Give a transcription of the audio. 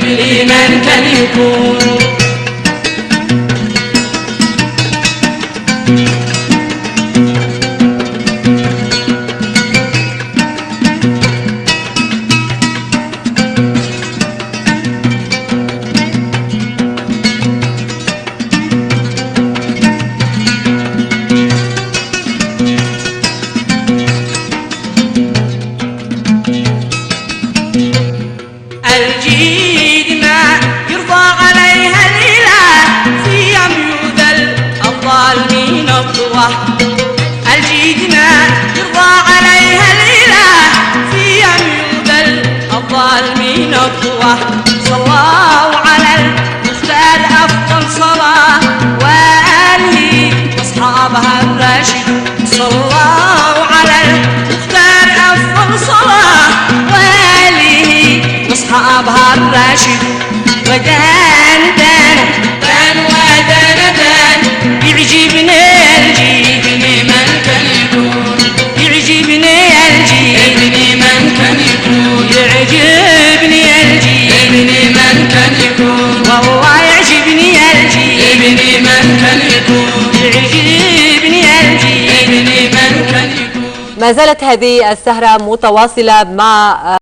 ابني من كان يكون. الجيد ما يرضى عليها الإله في يوم يؤذى الأبطال من الطوى. الجيد ما يرضى عليها الإله في يوم يؤذى الأبطال من الطوى. صلوا على المختار أفضل صلاة وآله وأصحابها الراشد. صلوا على المختار أفضل صلاة وآله أصحابها الراشد. ودان دان دان ودان دان يعجبني الجيد ابني من كان يكون. يعجبني الجيد ابني من كان يكون. يعجبني الجيد ابني من كان يكون. والله يعجبني الجيد ابني من كان يكون. يعجبني الجيد ابني من كان يكون. ما زالت هذه السهرة متواصلة مع